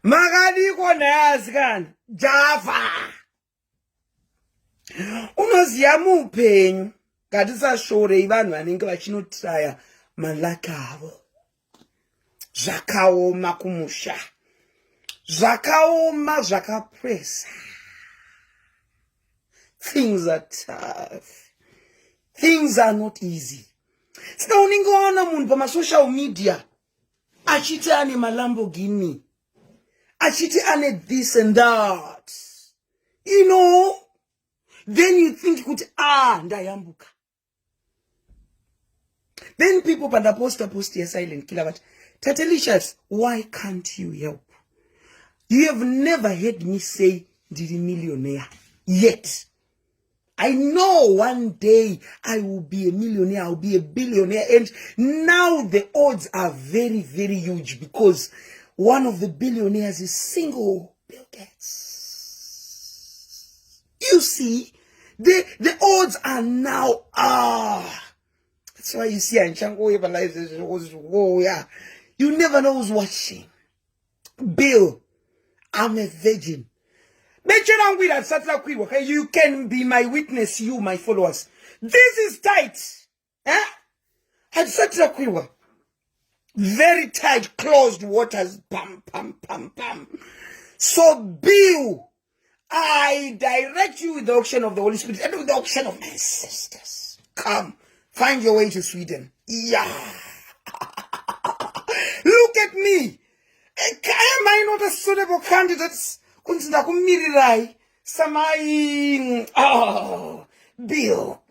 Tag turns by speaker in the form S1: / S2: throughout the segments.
S1: Makadiko nayasikana Java. Unoziya mupenyu ngatisashore ivanhu vanenge vachinotraya malaka avo. Zvakaoma kumusha. Zvakaoma zvakapresa. Things are tough. Things are not easy. Sika uningoona munhu pamasocial media achiti ane maLamborghini, achiti ane this and that, you know, then you think kuti ndayambuka. Then people post a silent killer, but Tatelicious, why can't you help? You have never heard me say ndiri millionaire yet. I know one day I will be a millionaire, I will be a billionaire, and now the odds are very, very huge because one of the billionaires is single Bill Gates. You see, the odds are now, that's why you see, you never know who's watching. Bill, I'm a virgin. You can be my witness, you, my followers. This is tight. Very tight, closed waters. Pam, pam, pam, pam. So, Bill, I direct you with the auction of the Holy Spirit and with the auction of my sisters. Come, find your way to Sweden. Yeah. Look at me. Am I not a suitable candidate? Samai, Bill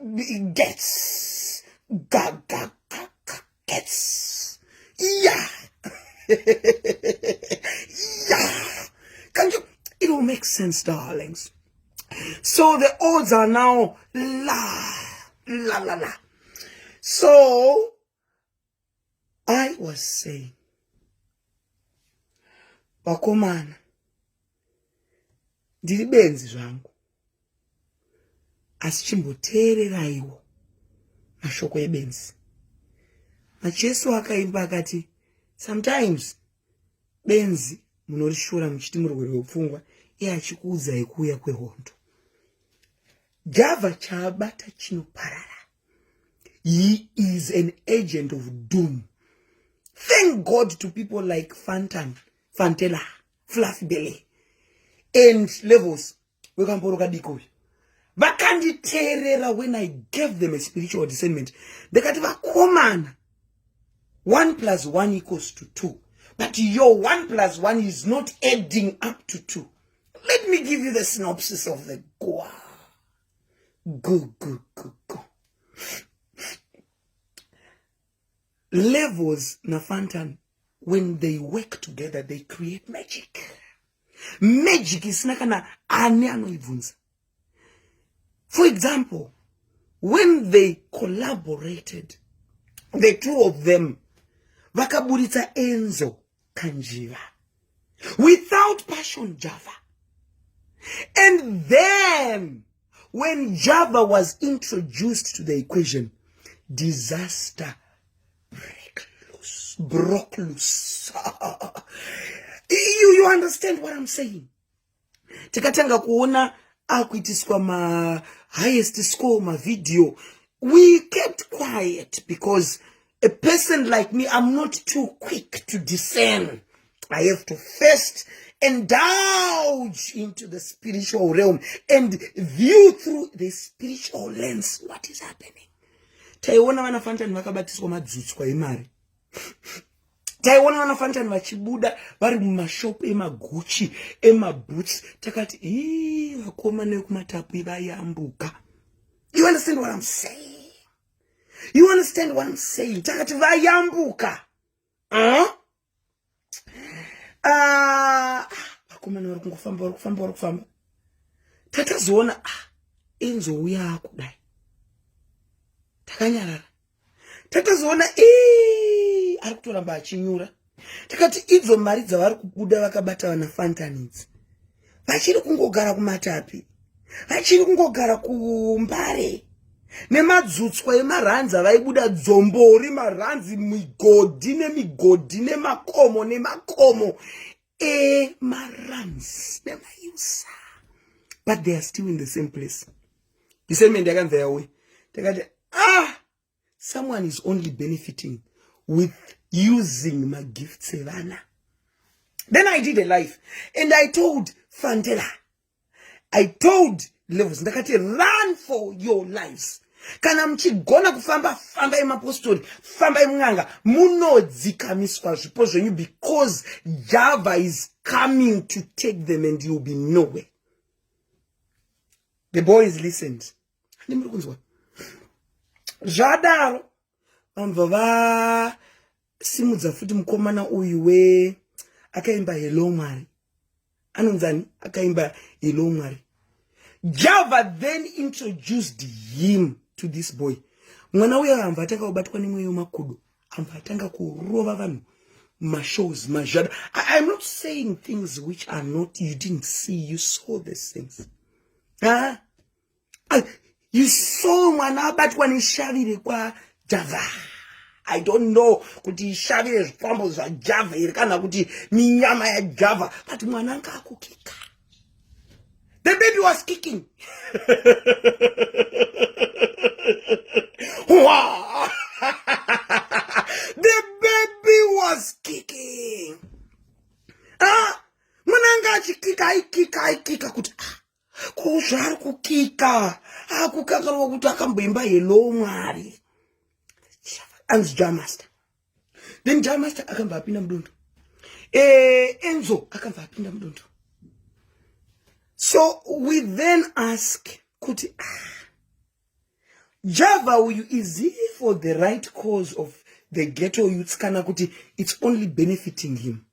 S1: gets, gets, yeah, yeah. Can you? It will make sense, darlings. So the odds are now la. So I was saying, Bakomana. Ndiri benzi zvangu asi chimboteereraiwo mashoko ebenzi. Majesu akaimba akati sometimes benzi munorishora muchiti murwere wepfungwa iye achikuudzai kuuya kwehondo. Java chaabata chinoparara. He is an agent of doom. Thank God to people like Fantella, Fluffy Belly, and Levels. We can put Vakanditerera when I gave them a spiritual discernment. They got common. 1 + 1 = 2. But your 1 + 1 is not adding up to 2. Let me give you the synopsis of the Goa. Go. Levels na Fantan, when they work together, they create magic. Magic is nakana ane anoivunza. For example, when they collaborated, the two of them, vakaburita Enzo Kanjiva, without passion Java. And then, when Java was introduced to the equation, disaster broke loose. You understand what I'm saying? Tikatanga kuona akuitiswa ma highest score ma video. We kept quiet because a person like me, I'm not too quick to discern. I have to first indulge into the spiritual realm and view through the spiritual lens what is happening. Taiwana vanafantani vakabatiswa madzutswa emari. Taiwana vanafantani vachibuda vari mumashop emaguchi emaboots. Takati vakoma nekumatapu vayambuka. You understand what I'm saying? You understand what I'm saying? Takati vayambuka. Vakoma vari kungofamba. Tatazoona Enzo uya kudai. Takanyarara. Tatazoona ari kutoramba achinyura. Takati idzo mari dzavari kubuda vakabata vanafantanids. Vachiri kungogara kumatapi. Vachiri kungogara kumbare. Nemadzutswa emaranza vaibuda dzombori maranzi migodhi nemakomo maranzi nemayusa. But they are still in the same place. The same man they can their way. They got someone is only benefiting with using my gifts. Then I did a live and I told Fantela, I told Levels, run for your lives. Kana mchigona kufamba famba emapostori famba emunganga munodzikamiswa zvipo zvenyu because Java is coming to take them and you'll be nowhere. The boys listened. Zvadaro vamva simudza futi mukomana uyu we akaimba Hello Mwari. Anonzani akaimba Hello Mwari. Java then introduced him to this boy. Mwana uya amva atanga kubatwa nemweyo makudo. Amva atanga kurova vanhu mashows majada. I'm not saying things which are not, you didn't see, you saw these things. You saw mwana abatwa neshavire kwa Java. I don't know kuti shavire zvipambo zva Java iri kana kuti minyama ya Java, but mwana anga akukika. The baby was kicking. Wow. The baby was kicking. Mwananga kika kuti kuzvari kukika. Kukaka kuti akamboimba Hello Mwari. And Jam Master. Then Jam Master akamba apinda mudondo. Enzo akamba apinda mudondo. So we then ask, kuti Java, is he for the right cause of the ghetto youths? Kana kuti it's only benefiting him.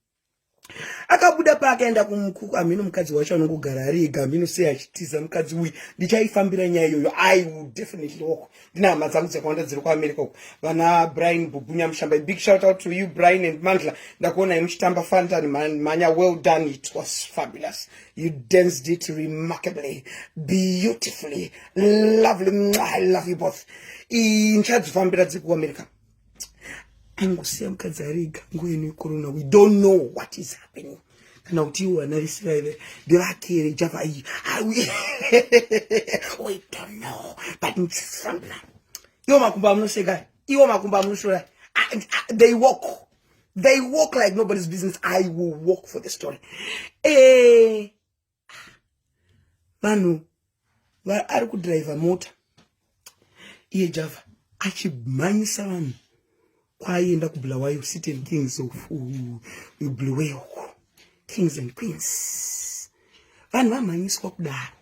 S1: Akabuda pa akaenda kumukuru amino mukadzi wacho anongogara ari ega amino sei achitiza mukadzi uyu ndichaifambira nyaya iyoyo. I will definitely walk. Ndina hama dzangu dzakawanda dziri kuAmerica uko. Vana Brian Bubunya Mushamba. Big shout out to you Brian and Mandla. Ndakuona imuchitamba Fanta manya, well done. It was fabulous. You danced it remarkably, beautifully, lovely. I love you both. Inchadzifambira dziri kuAmerica. We don't know what is happening. Now you and Israel, the Java. We don't know, but it's something. They walk like nobody's business. I will walk for the story. Manu, where I could drive a motor. Java, I should mind someone. Kwaenda kubulawayo certain kings of Bulawayo, kings and queens. Vanhu vamhanyiswa kudaro.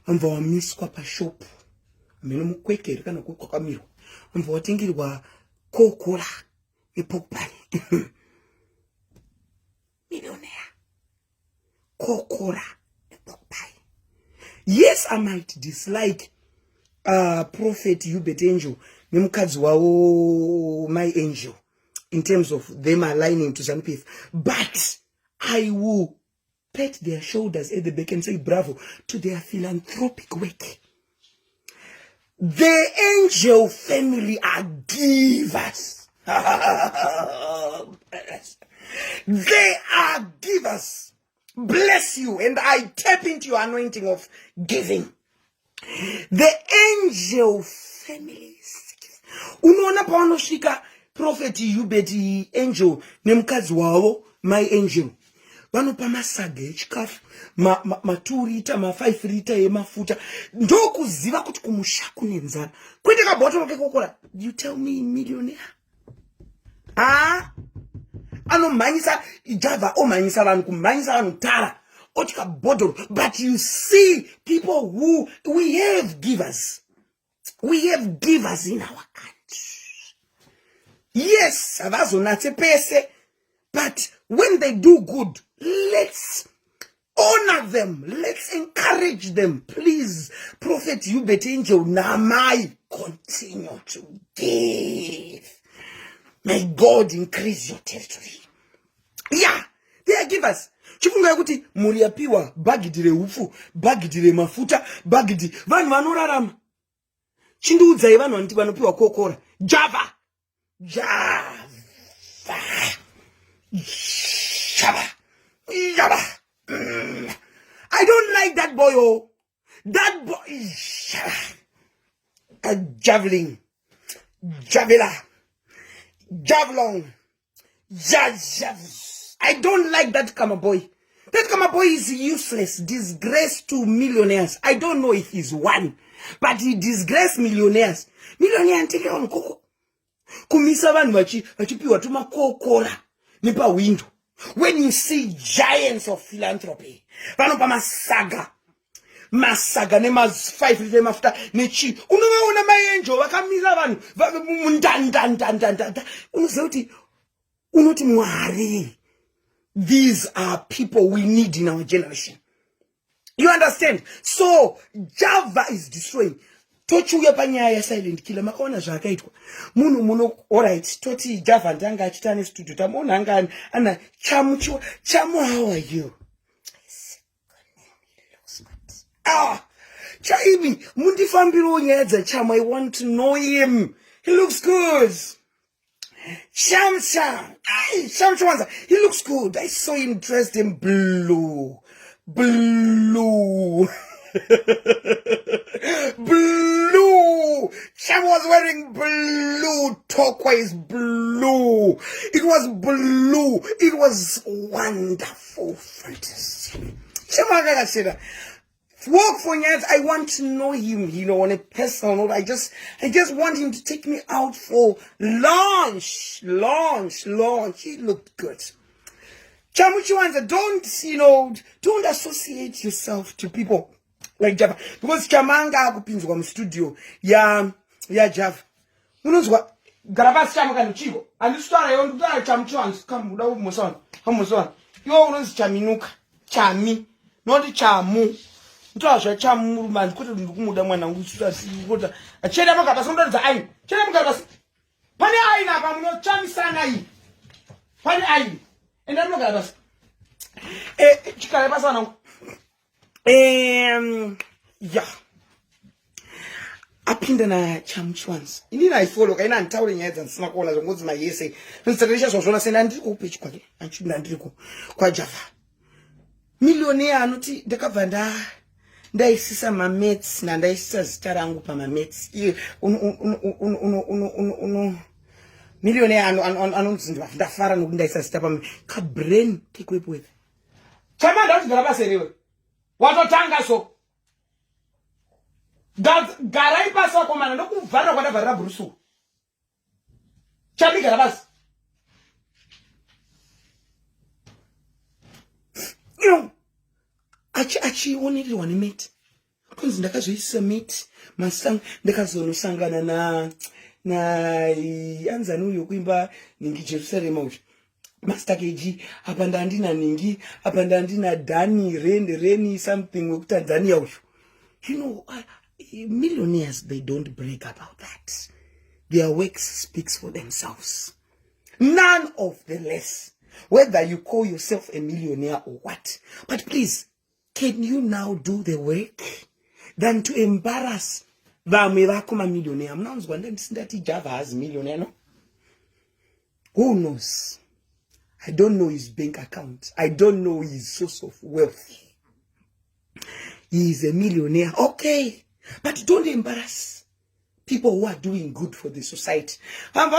S1: Vamva wamiswa pashop. Ameno mukwekeri kana kwakamirwa. Vamva watengerwa Coca-Cola nePogba. Millionaire. Coca-Cola nePogba. Yes, I might dislike Prophet Hubert Angel. My angel, in terms of them aligning to ZANU-PF, but I will pat their shoulders at the back and say bravo to their philanthropic work. The angel family are givers. They are givers. Bless you, and I tap into your anointing of giving. The angel families. Unaona paanoshika Prophet Hubert Angel nemukadzi wavo my angel vanopa masaga echikafu ma 2 lita ma 5 lita emafuta ndokuziva kuti kumusha kune nzara kwete kabhotoro kekokora. You tell me millionaire anomhanyisa Java omhanyisa vanhu kumhanyisa vanhu tara otika bottle. But you see people who we have givers. We have givers in our country. Yes, but when they do good, let's honor them. Let's encourage them. Please, Prophet Hubert Angel, Namai, continue to give. May God increase your territory. Yeah, they are givers. Chifunga yakuti muriapiwa bagidire ufu, bagidire mafuta, bagidi vanhu vanorarama. Chinduudza ivanhu vanoti vanopiwa kokora. Java. Java. Java. Java. I don't like that boy, oh. That boy. A javelin. Javela. Javelin. I don't like that Kama boy. That Kama boy is useless, disgrace to millionaires. I don't know if he's one, but he disgraced millionaires. Millionaire antike on koko. Kumisa vanhu vachipiwa tuma kokora nepa window. When you see giants of philanthropy, vanopa masaga nemas 5 liter mafuta nechi. Unovaona maenjo vakamisa vanhu mundandandandanda. Unozoti unoti Mwari. These are people we need in our generation. You understand? So Java is destroying. Tochuya panyaya silent killer makaona zvakaitwa. Muno alright toti Java ndanga achitane studio tamona anga ana chamu how are you? Chaimi mundifambiro nyadza chamu. I want to know him. He looks good. Shamsa, he looks good. I saw him dressed in blue. Blue. Sham was wearing blue, turquoise blue. It was blue. It was wonderful, fantasy. Sham said, work for years. I want to know him, on a personal note. I just want him to take me out for lunch. He looked good. Chamuchiwanza, don't associate yourself to people like Java. Because Chamanga kupinzwa kwa studio ya Java. Unozwa garabasi chama kanuchigo. Andistara yondu dara chamuchiwanza kamuda umoswana. Yo unozi chaminuka. Chami. Not chamu. Ntoasha chamu man kuti ndikumuda mwana ngusuta kuti acheda makaba sondoza ayi. Cheda makaba. Pane ayi na pamuno chamisana yi. Pane ayi. Enda mlo garabasi. Chikale pasana. Yeah. Apinda na chamuchwanza. Inini aifollow kaina ntaule nyedza nsina kuona zongozi mayese. Tatelicious wazona sena ndiko page kwake. Anchunda ndiko kwa Java. Millionaire anoti ndakabva ndaisisa mates na ndaisisa zita rangu pa mates. Millionaire anonzi ndafara nokuti ndaisisa zita pa ka brain take with. Chama ndati ndakabaseriwe. Watotanga so. Garai pasa komana ndokuvhara kwandavharira Brusu. Chamigara basi. Achionerirwa nemate. Kunzi ndakazoisa mate masang ndakazonosangana na anzani uyo kuimba ningi Jerusalem uyo. Master KG apa ndandina ningi apa ndandina Dani Reni something wekuTanzania uyo. Millionaires, they don't brag about that. Their works speaks for themselves. None of the less, whether you call yourself a millionaire or what. But please, can you now do the work than to embarrass the millionaire? I'm not going to Java has a millionaire, no? Who knows? I don't know his bank account. I don't know his source of wealth. He is a millionaire. Okay. But don't embarrass people who are doing good for the society. And